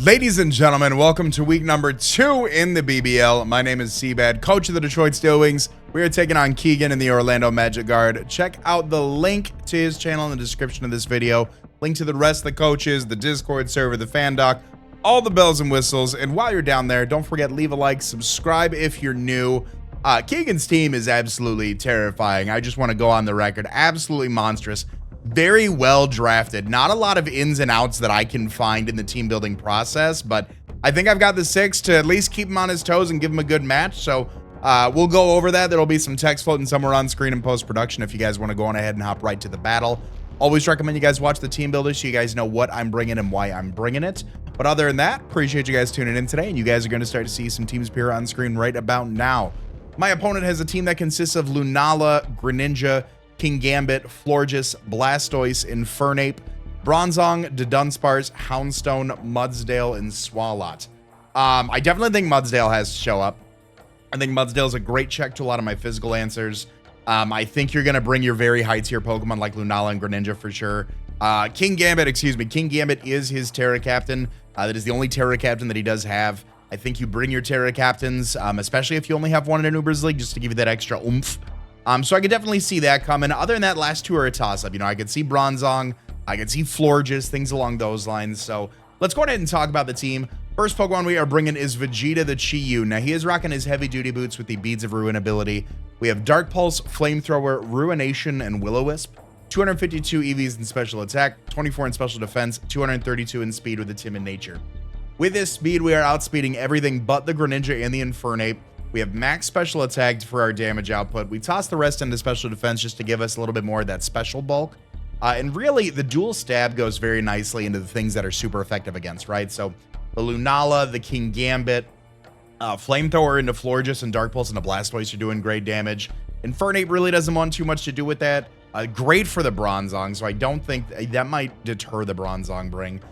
Ladies and gentlemen, welcome to week number 2 in the BBL. My name is CBAD, coach of the Detroit Steelwings. We are taking on Keegan in the Orlando Magic Guard. Check out the link to his channel in the description of this video. Link to the rest of the coaches, the Discord server, the fan doc, all the bells and whistles. And while you're down there, don't forget, leave a like, subscribe if you're new. Keegan's team is absolutely terrifying. I just want to go on the record. Absolutely monstrous. Very well drafted. Not a lot of ins and outs that I can find in the team building process, but I think I've got the 6 to at least keep him on his toes and give him a good match. So we'll go over that. There'll be some text floating somewhere on screen in post-production if you guys want to go on ahead and hop right to the battle. Always recommend you guys watch the team builder so you guys know what I'm bringing and why I'm bringing it. But other than that, appreciate you guys tuning in today, and you guys are going to start to see some teams appear on screen right about now. My opponent has a team that consists of Lunala, Greninja, King Gambit, Florges, Blastoise, Infernape, Bronzong, Dunsparce, Houndstone, Mudsdale, and Swalot. I definitely think Mudsdale has to show up. I think Mudsdale is a great check to a lot of my physical answers. I think you're going to bring your very high tier Pokemon like Lunala and Greninja for sure. King Gambit is his Terra Captain. That is the only Terra Captain that he does have. I think you bring your Terra Captains, especially if you only have one in an Ubers League, just to give you that extra oomph. So I could definitely see that coming. Other than that, last two are a toss-up. You know, I could see Bronzong, I could see Florges, things along those lines. So let's go ahead and talk about the team. First Pokemon we are bringing is Vegeta the Chi-Yu. Now, he is rocking his heavy-duty boots with the Beads of Ruin ability. We have Dark Pulse, Flamethrower, Ruination, and Will-O-Wisp. 252 EVs in special attack, 24 in special defense, 232 in speed with a timid nature. With this speed, we are outspeeding everything but the Greninja and the Infernape. We have max special attack for our damage output. We toss the rest into special defense just to give us a little bit more of that special bulk. And really, the dual stab goes very nicely into the things that are super effective against, right? So the Lunala, the King Gambit, Flamethrower into Florges, and Dark Pulse into Blastoise are doing great damage. Infernape really doesn't want too much to do with that. Great for the Bronzong, so I don't think that might deter the Bronzong bring.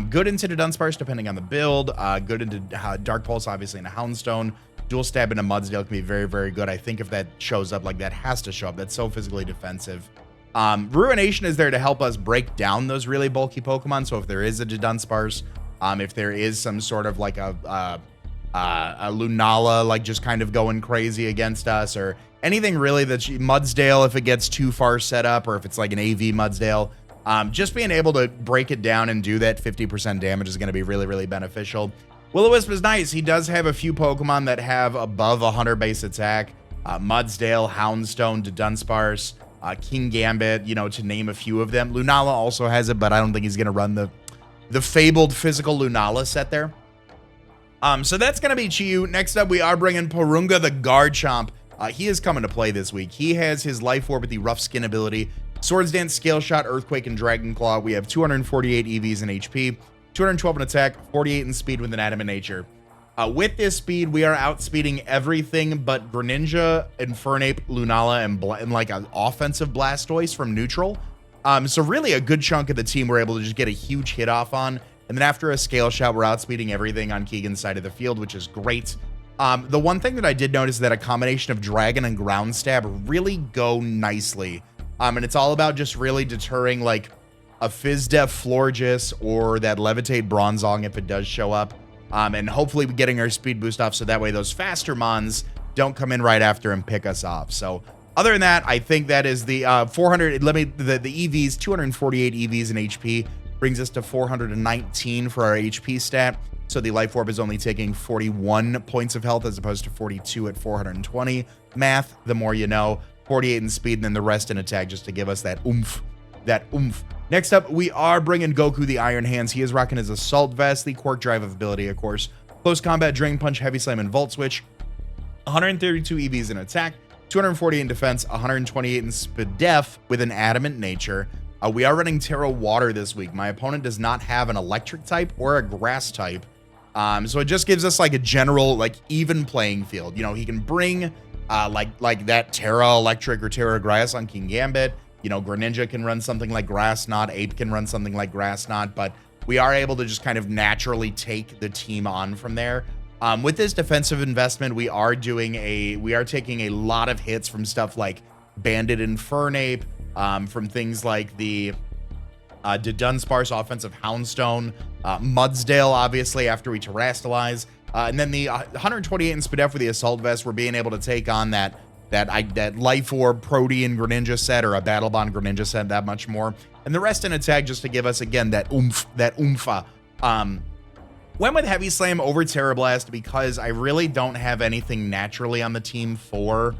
Good into the Dunsparce depending on the build. Good into Dark Pulse, obviously, into Houndstone. Dual stab into Mudsdale can be very, very good. I think if that shows up, like that has to show up. That's so physically defensive. Ruination is there to help us break down those really bulky Pokemon. So if there is a Dunsparce, if there is some sort of like a Lunala, like just kind of going crazy against us, or anything really that's Mudsdale, if it gets too far set up, or if it's like an AV Mudsdale, just being able to break it down and do that 50% damage is going to be really, really beneficial. Will-O-Wisp is nice. He does have a few Pokemon that have above 100 base attack. Mudsdale, Houndstone, Dunsparce, King Gambit, you know, to name a few of them. Lunala also has it, but I don't think he's going to run the fabled physical Lunala set there. So that's going to be Chi-Yu. Next up, we are bringing Porunga the Garchomp. He is coming to play this week. He has his Life Orb with the Rough Skin ability. Swords Dance, Scale Shot, Earthquake, and Dragon Claw. We have 248 EVs in HP. 212 in attack, 48 in speed with an adamant nature. With this speed, we are outspeeding everything but Greninja, Infernape, Lunala, and like an offensive Blastoise from neutral. So really a good chunk of the team we're able to just get a huge hit off on. And then after a Scale Shot, we're outspeeding everything on Keegan's side of the field, which is great. The one thing that I did notice is that a combination of Dragon and Ground Stab really go nicely. And it's all about just really deterring like a Fizdef Florges or that Levitate Bronzong if it does show up, and hopefully getting our speed boost off so that way those faster mons don't come in right after and pick us off. So other than that, I think that is the 400. The EVs, 248 EVs in HP brings us to 419 for our HP stat. So the Life Orb is only taking 41 points of health as opposed to 42 at 420. Math, the more you know. 48 in speed and then the rest in attack just to give us that oomph. Next up, we are bringing Goku the Iron Hands. He is rocking his Assault Vest, the Quark Drive ability, of course. Close Combat, Drain Punch, Heavy Slam, and Volt Switch. 132 EVs in attack, 248 in defense, 128 in speed def with an adamant nature. We are running Terra Water this week. My opponent does not have an electric type or a grass type. So it just gives us like a general, like even playing field. You know, he can bring like that Terra Electric or Terra Grass on King Gambit. You know, Greninja can run something like Grass Knot, Ape can run something like Grass Knot, but we are able to just kind of naturally take the team on from there. With this defensive investment, we are taking a lot of hits from stuff like Bandit Infernape, from things like the Dunsparce offensive Houndstone, Mudsdale, obviously, after we terrestrialize. And then the 128 in Spadef for the Assault Vest, we're being able to take on that Life Orb Protean Greninja set or a Battle Bond Greninja set, that much more. And the rest in attack just to give us, again, that oomph, that oompha. Went with Heavy Slam over Terra Blast because I really don't have anything naturally on the team for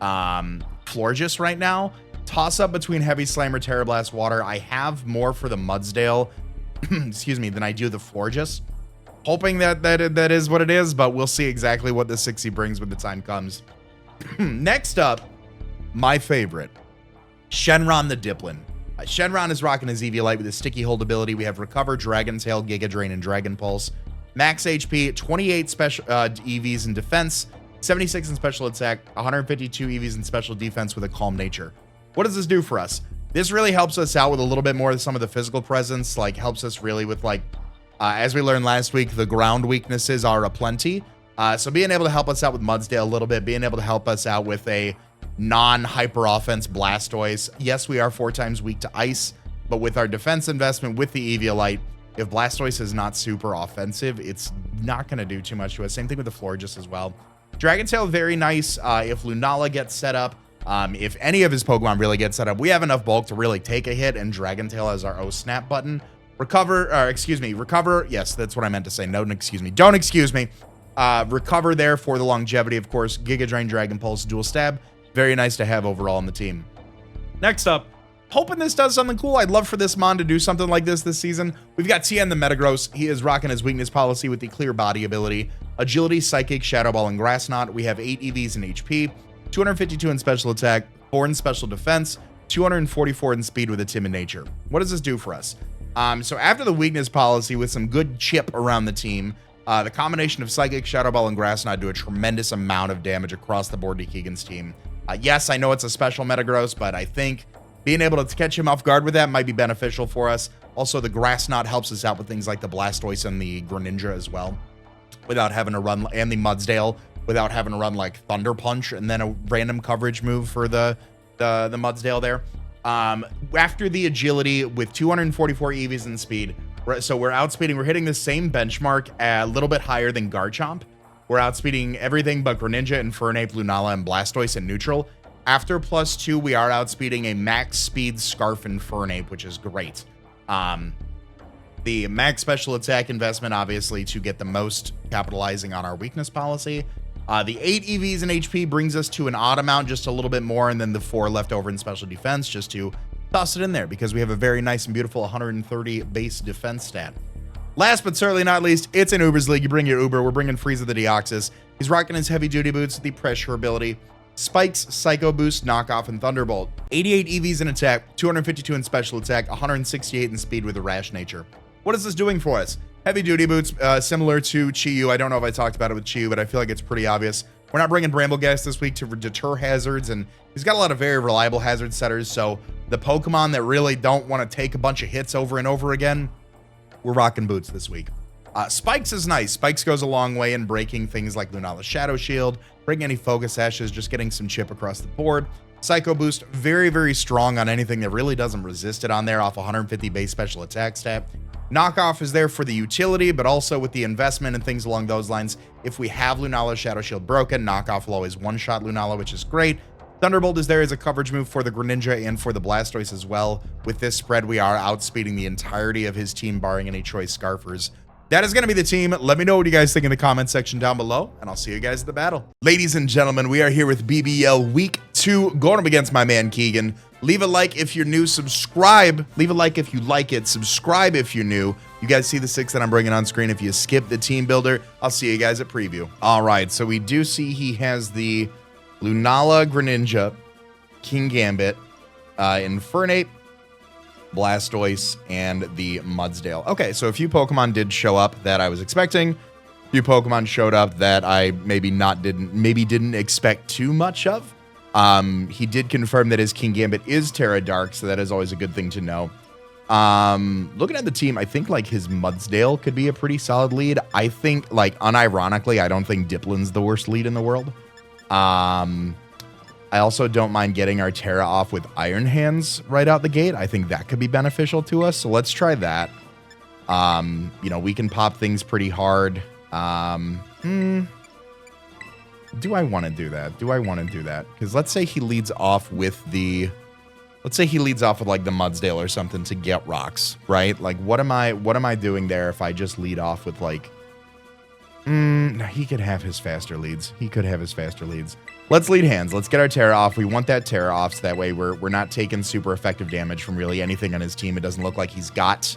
Florges right now. Toss up between Heavy Slam or Terra Blast Water. I have more for the Mudsdale, excuse me, than I do the Florges. Hoping that is what it is, but we'll see exactly what the 60 brings when the time comes. Next up, my favorite, Shenron the Diplin. Shenron is rocking his Eviolite with his Sticky Hold ability. We have Recover, Dragon Tail, Giga Drain, and Dragon Pulse. Max HP, 28 special EVs in defense, 76 in special attack, 152 EVs in special defense with a Calm Nature. What does this do for us? This really helps us out with a little bit more of some of the physical presence, like helps us really with like, as we learned last week, the ground weaknesses are aplenty. So being able to help us out with Mudsdale a little bit, being able to help us out with a non-hyper offense Blastoise. Yes, we are 4 times weak to ice, but with our defense investment with the Eviolite, if Blastoise is not super offensive, it's not going to do too much to us. Same thing with the Florges as well. Dragon Tail, very nice. If Lunala gets set up, if any of his Pokemon really get set up, we have enough bulk to really take a hit, and Dragon Tail has our O-Snap button. Recover. Yes, that's what I meant to say. No, excuse me. Don't excuse me. Recover there for the longevity, of course. Giga Drain, Dragon Pulse, Dual Stab. Very nice to have overall on the team. Next up, hoping this does something cool. I'd love for this Mon to do something like this season. We've got Tien the Metagross. He is rocking his weakness policy with the Clear Body ability. Agility, Psychic, Shadow Ball, and Grass Knot. We have 8 EVs in HP, 252 in special attack, 4 in special defense, 244 in speed with a Timid Nature. What does this do for us? So after the weakness policy with some good chip around the team, the combination of Psychic, Shadow Ball, and Grass Knot do a tremendous amount of damage across the board to Keegan's team. Yes, I know it's a special Metagross, but I think being able to catch him off guard with that might be beneficial for us. Also, the Grass Knot helps us out with things like the Blastoise and the Greninja as well, without having to run, and the Mudsdale, without having to run like Thunder Punch and then a random coverage move for the Mudsdale there. After the agility with 244 EVs in speed, so we're outspeeding, we're hitting the same benchmark a little bit higher than Garchomp. We're outspeeding everything but Greninja, Infernape, Lunala, and Blastoise in neutral. After +2, we are outspeeding a max speed Scarf Infernape, which is great. The max special attack investment, obviously, to get the most capitalizing on our weakness policy. The 8 EVs in HP brings us to an odd amount, just a little bit more, and then the 4 left over in special defense, just to toss it in there, because we have a very nice and beautiful 130 base defense stat. Last but certainly not least, it's an Uber's League. You bring your Uber. We're bringing Frieza the Deoxys. He's rocking his heavy duty boots with the pressure ability, Spikes, Psycho Boost, Knockoff, and Thunderbolt. 88 EVs in attack, 252 in special attack, 168 in speed with a Rash Nature. What is this doing for us? Heavy duty boots, similar to Chi-Yu. I don't know if I talked about it with Chi-Yu, but I feel like it's pretty obvious. We're not bringing Brambleghast this week to deter hazards, and he's got a lot of very reliable hazard setters, so the Pokemon that really don't want to take a bunch of hits over and over again, we're rocking boots this week. Spikes is nice. Spikes goes a long way in breaking things like Lunala's Shadow Shield, breaking any Focus Ashes, just getting some chip across the board. Psycho Boost, very, very strong on anything that really doesn't resist it on there off 150 base special attack stat. Knockoff is there for the utility, but also with the investment and things along those lines. If we have Lunala's Shadow Shield broken, Knockoff will always one-shot Lunala, which is great. Thunderbolt is there as a coverage move for the Greninja and for the Blastoise as well. With this spread, we are outspeeding the entirety of his team, barring any choice Scarfers. That is going to be the team. Let me know what you guys think in the comment section down below, and I'll see you guys at the battle. Ladies and gentlemen, we are here with BBL Week 2, going up against my man Keegan. Leave a like if you're new, subscribe. Leave a like if you like it, subscribe if you're new. You guys see the 6 that I'm bringing on screen. If you skip the team builder, I'll see you guys at preview. All right, so we do see he has the Lunala, Greninja, King Gambit, Infernape, Blastoise, and the Mudsdale. Okay, so a few Pokemon did show up that I was expecting. A few Pokemon showed up that I maybe didn't expect too much of. He did confirm that his King Gambit is Terra Dark, so that is always a good thing to know. Looking at the team, I think like his Mudsdale could be a pretty solid lead. I think, like, unironically, I don't think Diplin's the worst lead in the world. I also don't mind getting our Terra off with Iron Hands right out the gate. I think that could be beneficial to us. So let's try that. You know, we can pop things pretty hard. Do I want to do that? Do I want to do that? Because let's say he leads off with the... Let's say he leads off with like the Mudsdale or something to get rocks, right? Like, what am I doing there if I just lead off with like... he could have his faster leads. He could have his faster leads. Let's lead hands. Let's get our Terra off. We want that Terra off so that way we're not taking super effective damage from really anything on his team. It doesn't look like he's got...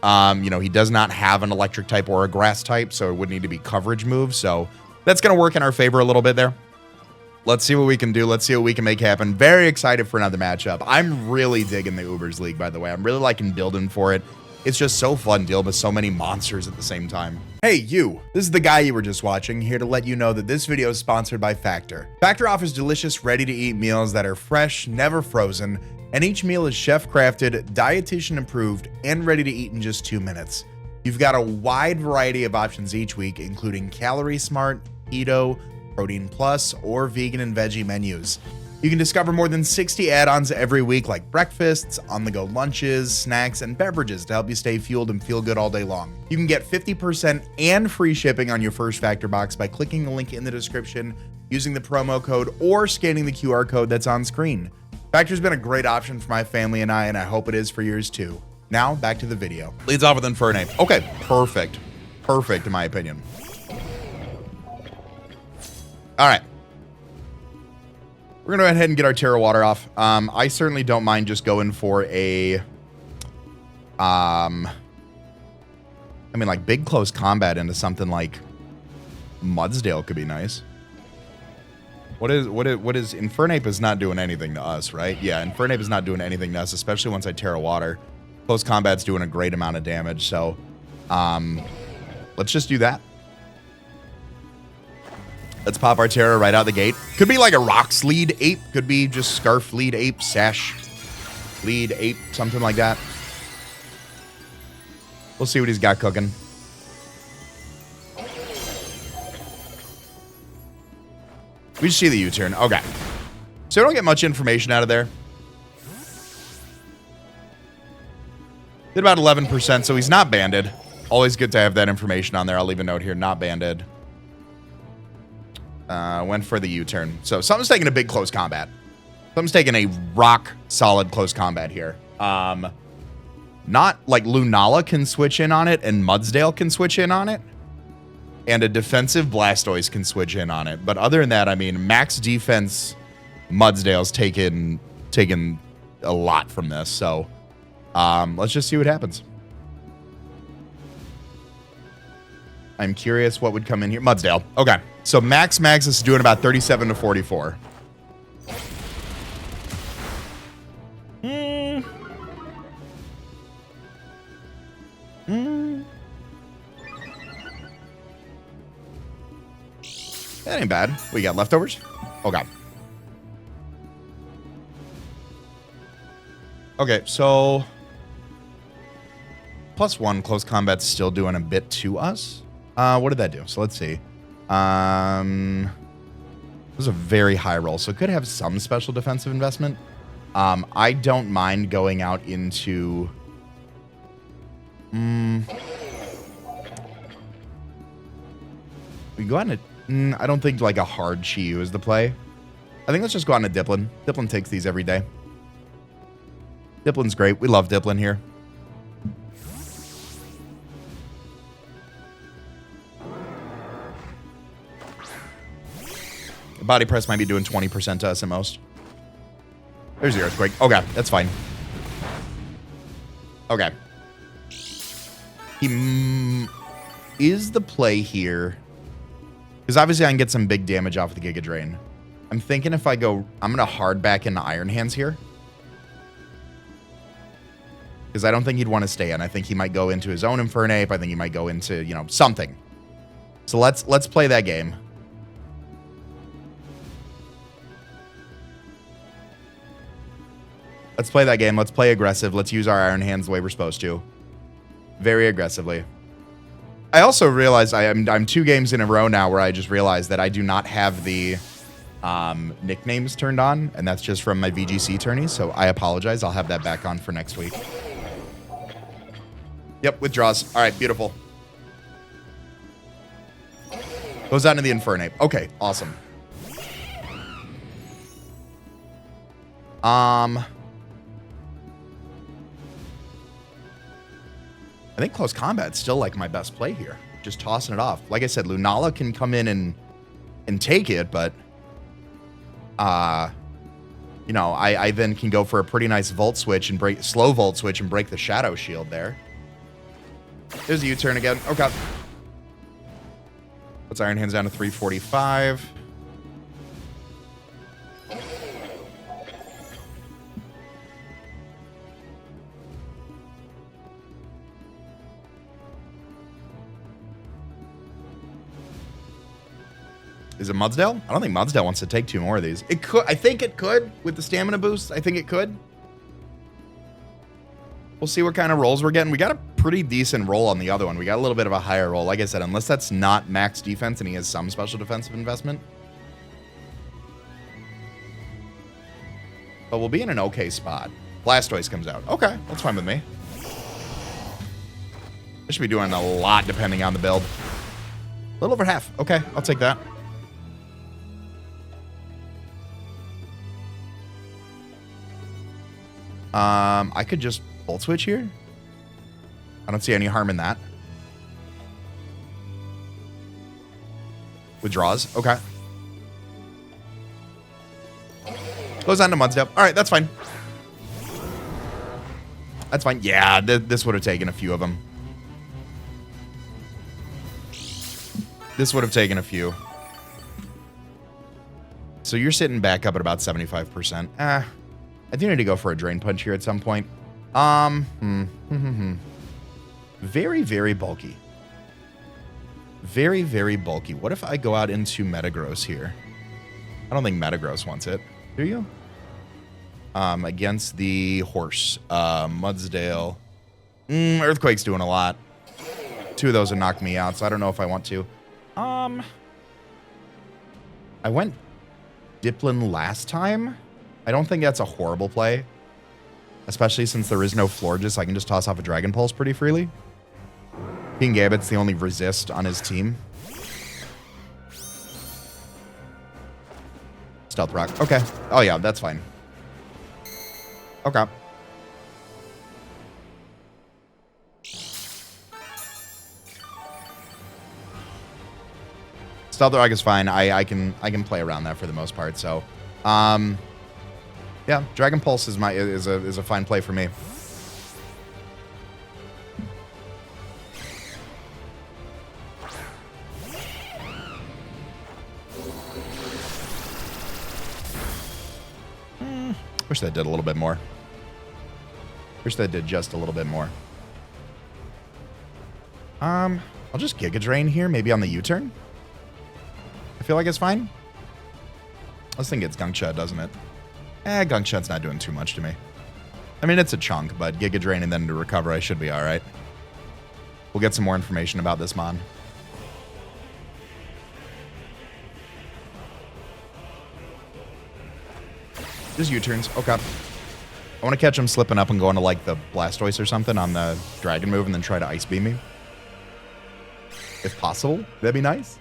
you know, he does not have an electric type or a grass type, so it would need to be coverage moves. So that's going to work in our favor a little bit there. Let's see what we can do. Let's see what we can make happen. Very excited for another matchup. I'm really digging the Ubers League, by the way. I'm really liking building for it. It's just so fun dealing with so many monsters at the same time. Hey, you. This is the guy you were just watching, here to let you know that this video is sponsored by Factor. Factor offers delicious, ready-to-eat meals that are fresh, never frozen, and each meal is chef-crafted, dietitian-approved, and ready to eat in just 2 minutes. You've got a wide variety of options each week, including Calorie Smart, Keto, Protein Plus, or vegan and veggie menus. You can discover more than 60 add-ons every week, like breakfasts, on-the-go lunches, snacks, and beverages to help you stay fueled and feel good all day long. You can get 50% and free shipping on your first Factor box by clicking the link in the description, using the promo code, or scanning the QR code that's on screen. Factor's been a great option for my family and I hope it is for yours too. Now, back to the video. Leads off with Infernape. Okay, perfect. Perfect, in my opinion. All right. We're going to go ahead and get our Terra Water off. I certainly don't mind just going for a... I mean, like, big close combat into something like Mudsdale could be nice. What is Infernape is not doing anything to us, right? Yeah, Infernape is not doing anything to us, especially once I Terra Water. Close combat's doing a great amount of damage, so let's just do that. Let's pop our Terra right out the gate. Could be like a Rocks lead ape, could be just Scarf lead ape, Sash lead ape, something like that. We'll see what he's got cooking. We just see the U-turn. Okay. So we don't get much information out of there. Did about 11%, so he's not banded. Always good to have that information on there. I'll leave a note here, not banded. Went for the U-turn. So something's taking a big close combat. Something's taking a rock solid close combat here. Not like Lunala can switch in on it and Mudsdale can switch in on it. And a defensive Blastoise can switch in on it. But other than that, I mean, max defense Mudsdale's taken a lot from this. So let's just see what happens. I'm curious what would come in here. Mudsdale. Okay. So Max is doing about 37 to 44. That ain't bad. We got leftovers? Oh, God. Okay, so... +1 close combat's still doing a bit to us. What did that do? So let's see. It was a very high roll, so it could have some special defensive investment. I don't mind going out into... we go out into... I don't think like a hard Chi-Yu is the play. I think let's just go out into Dipplin. Dipplin takes these every day. Dipplin's great. We love Dipplin here. Body press might be doing 20% to us at most. There's the Earthquake. Okay, that's fine. Okay. He is the play here. Because obviously I can get some big damage off the Giga Drain. I'm thinking if I go... I'm going to hard back into Iron Hands here. Because I don't think he'd want to stay in. I think he might go into his own Infernape. I think he might go into, you know, something. So let's play that game. Let's play that game. Let's play aggressive. Let's use our Iron Hands the way we're supposed to. Very aggressively. I also realized I'm 2 games in a row now where I just realized that I do not have the nicknames turned on, and that's just from my VGC tourneys, so I apologize. I'll have that back on for next week. Yep, withdraws. All right, beautiful. Goes out into the Infernape. Okay, awesome. I think close combat's still like my best play here. Just tossing it off. Like I said, Lunala can come in and take it, but you know, I then can go for a pretty nice Volt Switch and break slow Volt Switch and break the Shadow Shield there. There's a U-turn again. Okay. Puts Iron Hands down to 345. Is it Mudsdale? I don't think Mudsdale wants to take 2 more of these. It could. I think it could with the stamina boost. I think it could. We'll see what kind of rolls we're getting. We got a pretty decent roll on the other one. We got a little bit of a higher roll. Like I said, unless that's not max defense and he has some special defensive investment. But we'll be in an okay spot. Blastoise comes out. Okay, that's fine with me. I should be doing a lot depending on the build. A little over half. Okay, I'll take that. I could just Volt Switch here. I don't see any harm in that. Withdraws. Okay. Goes on to Mudsdale. All right, that's fine. That's fine. Yeah, this would have taken a few of them. This would have taken a few. So you're sitting back up at about 75%. I do need to go for a Drain Punch here at some point. Very, very bulky. Very, very bulky. What if I go out into Metagross here? I don't think Metagross wants it. Do you? Against the horse. Mudsdale. Earthquake's doing a lot. 2 of those have knocked me out, so I don't know if I want to. I went Dipplin last time. I don't think that's a horrible play. Especially since there is no Florges, I can just toss off a Dragon Pulse pretty freely. King Gambit's the only resist on his team. Stealth Rock. Okay. Oh, yeah, that's fine. Okay. Stealth Rock is fine. I can play around that for the most part. So, yeah, Dragon Pulse is a fine play for me. Wish that did a little bit more. Wish that did just a little bit more. I'll just Giga Drain here, maybe on the U-turn. I feel like it's fine. Let's think it's Gungcha, doesn't it? Gungcha's not doing too much to me. I mean, it's a chunk, but Giga Drain and then to recover, I should be all right. We'll get some more information about this mon. Just U-turns. Okay. I want to catch him slipping up and going to, like, the Blastoise or something on the Dragon move and then try to Ice Beam me. If possible. That'd be nice.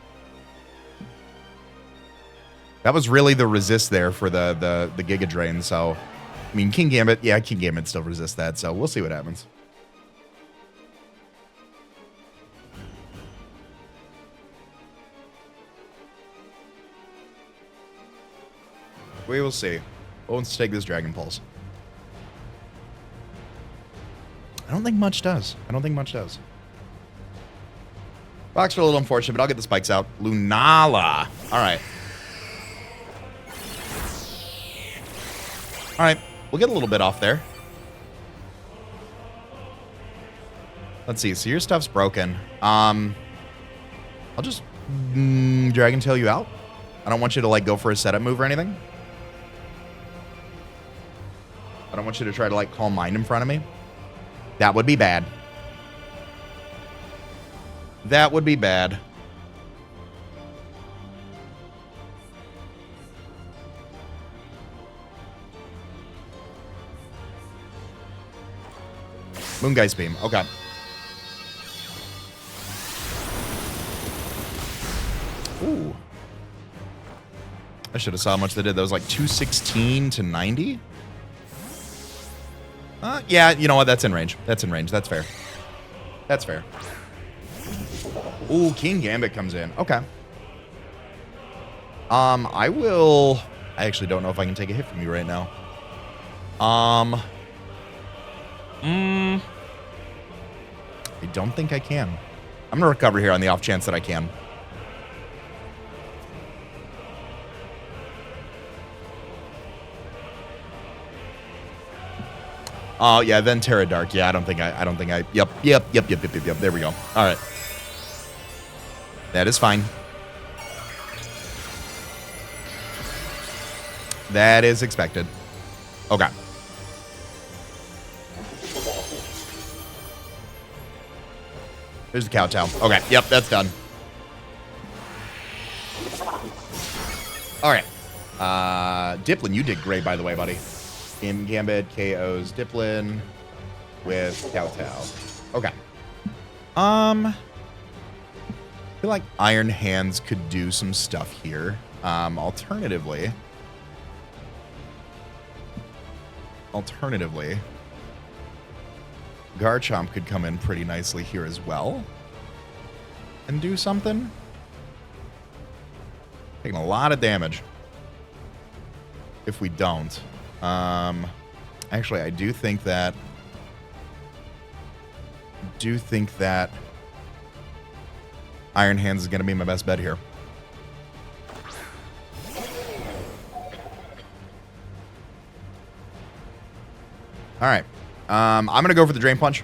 That was really the resist there for the Giga Drain, so... I mean, King Gambit, yeah, King Gambit still resists that, so we'll see what happens. We will see. Who wants to take this Dragon Pulse? I don't think much does. I don't think much does. Rocks are a little unfortunate, but I'll get the spikes out. Lunala. All right. All right. We'll get a little bit off there. Let's see. So your stuff's broken. I'll just Dragon Tail you out. I don't want you to, like, go for a setup move or anything. I don't want you to try to, like, Calm Mind in front of me. That would be bad. That would be bad. Moongeist Beam. Okay. Ooh. I should have saw how much they did. That was like 216 to 90. Yeah, you know what? That's in range. That's in range. That's fair. That's fair. Ooh, King Gambit comes in. Okay. I will... I actually don't know if I can take a hit from you right now. I don't think I can. I'm gonna recover here on the off chance that I can. Oh, yeah, then Terra Dark. Yeah, I don't think I... Yep. There we go. All right. That is fine. That is expected. Okay. There's the kowtow. Okay, yep, that's done. All right. Diplin, you did great, by the way, buddy. Gambit KOs Diplin with kowtow. Okay. I feel like Iron Hands could do some stuff here. Alternatively, Garchomp could come in pretty nicely here as well and do something. Taking a lot of damage if we don't. Actually, I do think that Iron Hands is going to be my best bet here. All right. I'm going to go for the Drain Punch.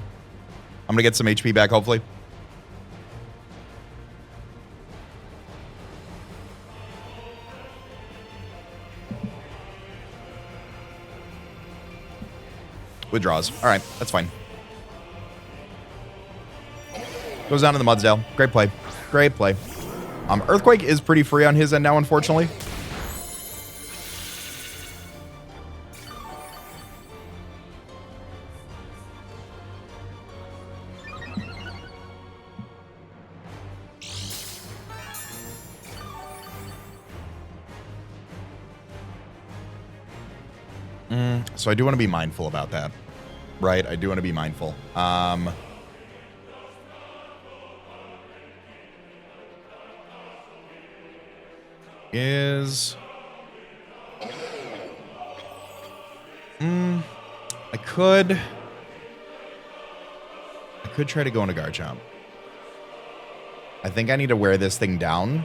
I'm going to get some HP back, hopefully. Withdraws. All right. That's fine. Goes down to the Mudsdale. Great play. Great play. Earthquake is pretty free on his end now, unfortunately. So I do want to be mindful about that, right? I do want to be mindful. I could try to go into Garchomp. I think I need to wear this thing down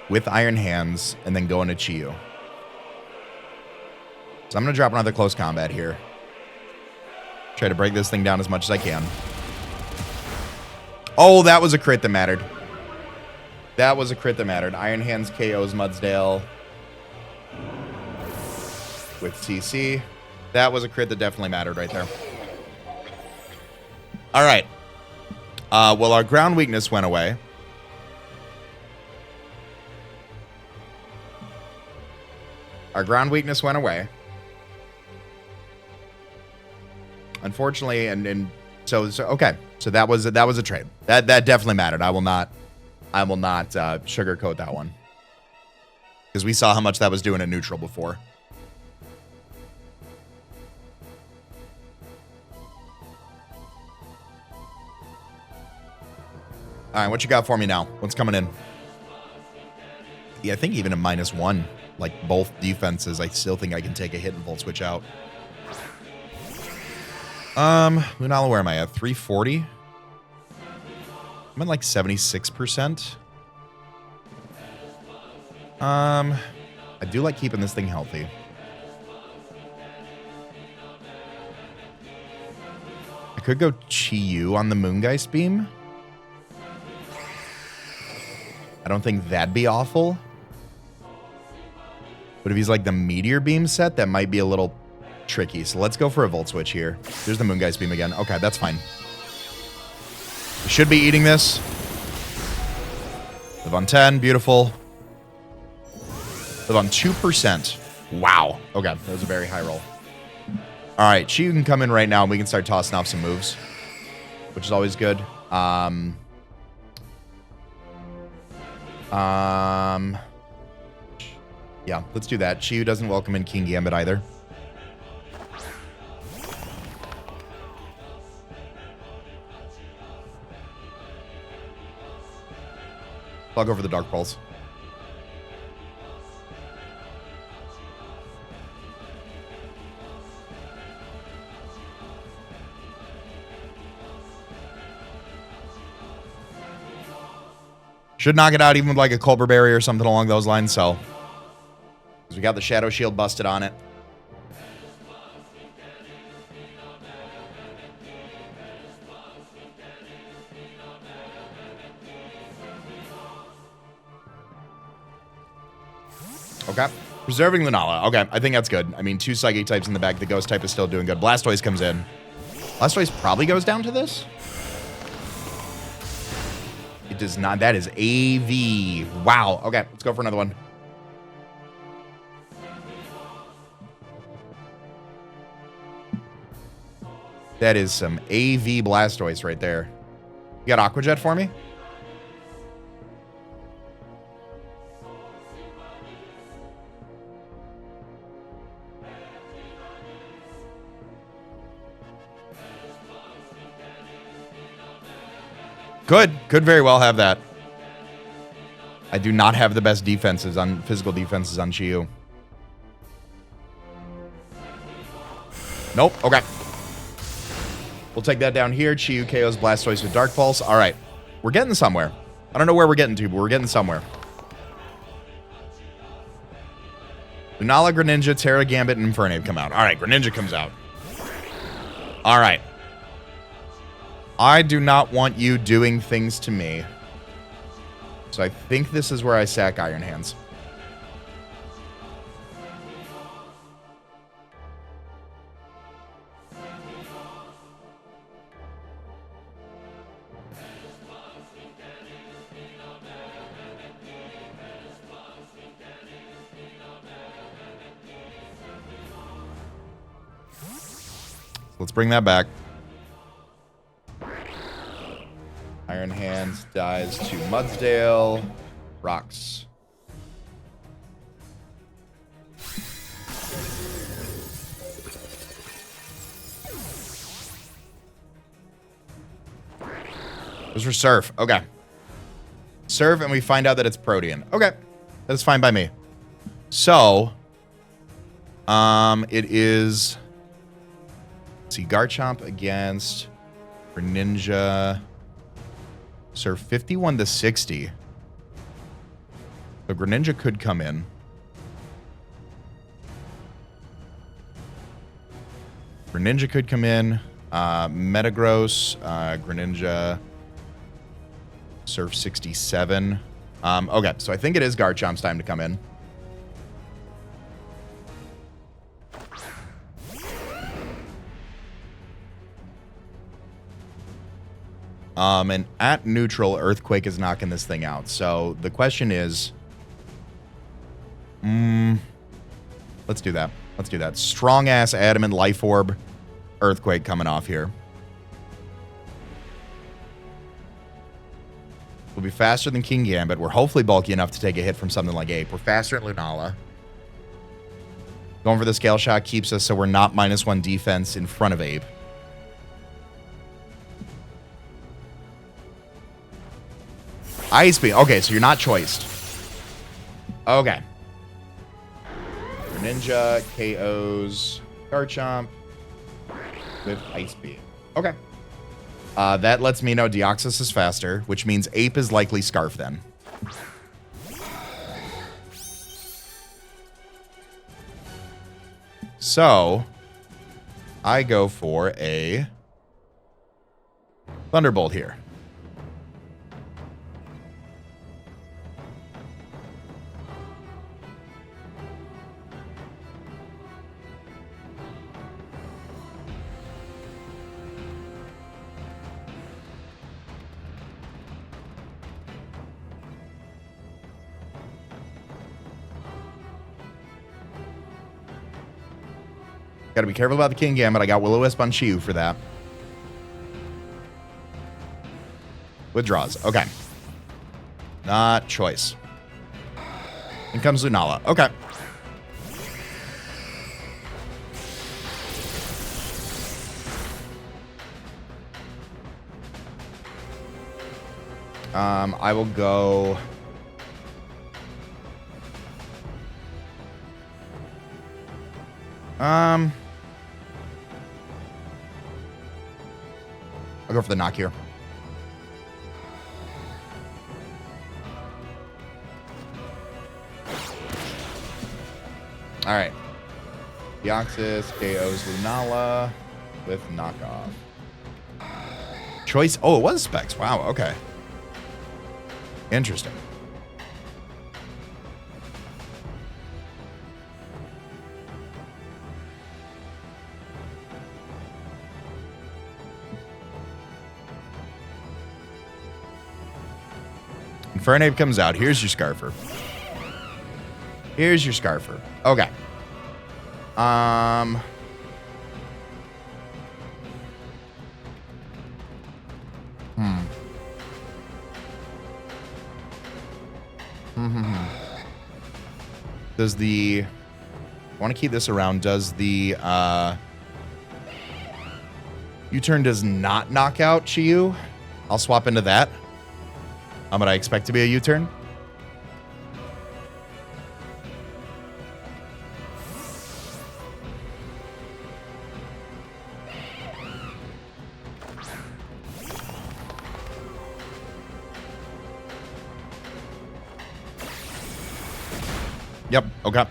with Iron Hands and then go into Chiyu. So I'm going to drop another close combat here. Try to break this thing down as much as I can. Oh, that was a crit that mattered. That was a crit that mattered. Iron Hands KOs Mudsdale with CC. That was a crit that definitely mattered right there. All right. Well, our ground weakness went away. Our ground weakness went away. Unfortunately, so okay. So that was a trade. That definitely mattered. I will not sugarcoat that one. Because we saw how much that was doing in neutral before. All right, what you got for me now? What's coming in? Yeah, I think even a -1, like both defenses, I still think I can take a hit and Volt Switch out. Lunala, where am I at? 340? I'm at like 76%. I do like keeping this thing healthy. I could go Chiyu on the Moongeist Beam. I don't think that'd be awful. But if he's like the Meteor Beam set, that might be a little tricky. So let's go for a Volt Switch here. There's the Moongeist Beam again. Okay, that's fine. We should be eating this. Live on 10. Beautiful. Live on 2%. Wow. Okay, that was a very high roll. All All right, Chiyu can come in right now, and we can start tossing off some moves, which is always good. Yeah, let's do that. Chiyu doesn't welcome in King Gambit either. I'll go for the Dark Pulse. Should knock it out even with like a Culber Berry or something along those lines, so. Because we got the Shadow Shield busted on it. Okay. Preserving Lunala. Okay, I think that's good. I mean, 2 Psychic types in the back. The Ghost type is still doing good. Blastoise comes in. Blastoise probably goes down to this. It does not. That is AV. Wow. Okay, let's go for another one. That is some AV Blastoise right there. You got Aqua Jet for me? Could very well have that. I do not have the best defenses on physical defenses on Chiyu. Nope. Okay. We'll take that down here. Chiyu KOs Blastoise with Dark Pulse. All right. We're getting somewhere. I don't know where we're getting to, but we're getting somewhere. Lunala, Greninja, Terra, Gambit, and Infernape come out. All right. Greninja comes out. All right. I do not want you doing things to me. So I think this is where I sack Iron Hands. Let's bring that back. Iron Hands dies to Mudsdale. Rocks. Those were Surf. Okay. Surf, and we find out that it's Protean. Okay. That's fine by me. So, it is... Let's see, Garchomp against Greninja. Surf 51 to 60. So Greninja could come in. Greninja could come in. Metagross, Greninja, Surf 67. Okay, so I think it is Garchomp's time to come in. And at neutral, Earthquake is knocking this thing out. So the question is... let's do that. Let's do that. Strong-ass Adamant Life Orb. Earthquake coming off here. We'll be faster than King Gambit. We're hopefully bulky enough to take a hit from something like Ape. We're faster at Lunala. Going for the Scale Shot keeps us so we're not -1 defense in front of Ape. Ice Beam. Okay, so you're not choiced. Okay. Greninja KOs Garchomp with Ice Beam. Okay. That lets me know Deoxys is faster, which means Ape is likely Scarf then. So, I go for a Thunderbolt here. Got to be careful about the King Gambit. I got Will-O-Wisp on Chiyu for that. Withdraws. Okay. Not choice. In comes Lunala. Okay. I will go... I'll go for the knock here. All right. Deoxys KOs Lunala with knockoff. Choice. Oh, it was Specs. Wow. Okay. Interesting. Infernape comes out. Here's your Scarfer. Here's your Scarfer. Okay. Does the... I want to keep this around. Does the... U-turn does not knock out Chiyu. I'll swap into that. But I expect to be a U-turn. Yep, okay.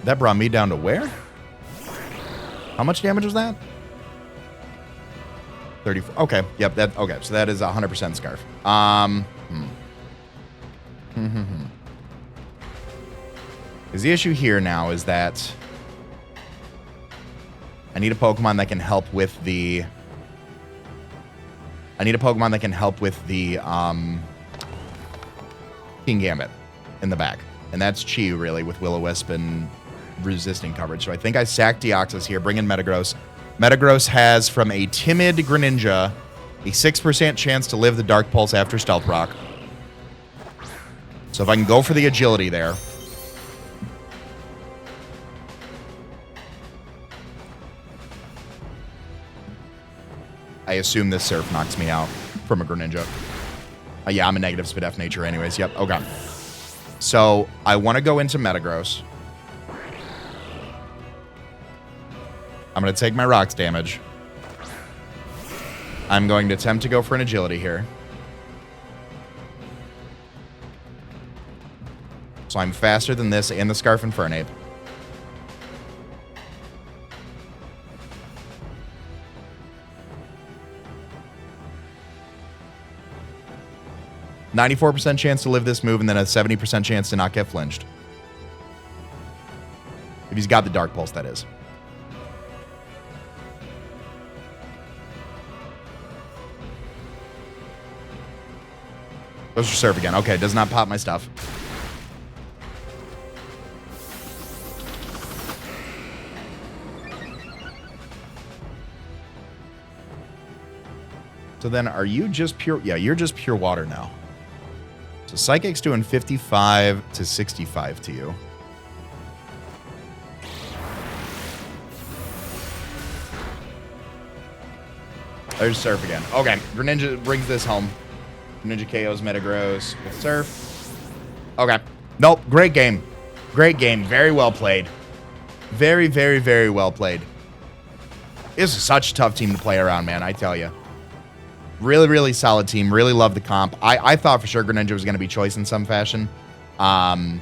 That brought me down to where? How much damage was that? 34. Okay, yep, okay, so that is 100% Scarf. Because the issue here now is that I need a Pokemon that can help with the... King Gambit in the back. And that's Chiyu, really, with Will-O-Wisp and resisting coverage. So I think I sack Deoxys here, bring in Metagross. Metagross has, from a timid Greninja, a 6% chance to live the Dark Pulse after Stealth Rock. So if I can go for the agility there... I assume this Surf knocks me out from a Greninja. Yeah, I'm a negative Spadef nature anyways. Yep, okay. So I want to go into Metagross. I'm going to take my rocks damage. I'm going to attempt to go for an agility here. So I'm faster than this and the Scarf Infernape. .94% chance to live this move, and then a 70% chance to not get flinched. If he's got the Dark Pulse, that is. Goes for Surf again. Okay, does not pop my stuff. So then, are you just pure... Yeah, you're just pure water now. So Psychic's doing 55 to 65 to you. There's Surf again. Okay, Greninja brings this home. Greninja KOs Metagross with Surf. Okay. Nope, great game. Great game. Very well played. Very, very, very well played. This is such a tough team to play around, man, I tell you. Really, really solid team. Really love the comp. I thought for sure Greninja was going to be choice in some fashion. And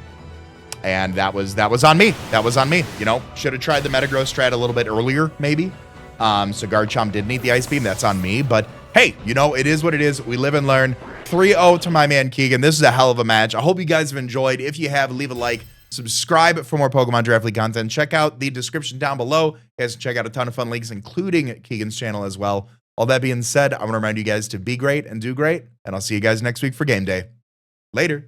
that was on me. That was on me. You know, should have tried the Metagross strat a little bit earlier, maybe. So Garchomp did need the Ice Beam. That's on me. But hey, you know, it is what it is. We live and learn. 3-0 to my man Keegan. This is a hell of a match. I hope you guys have enjoyed. If you have, leave a like. Subscribe for more Pokemon Draft League content. Check out the description down below. You guys can check out a ton of fun links, including Keegan's channel as well. All that being said, I want to remind you guys to be great and do great, and I'll see you guys next week for game day. Later.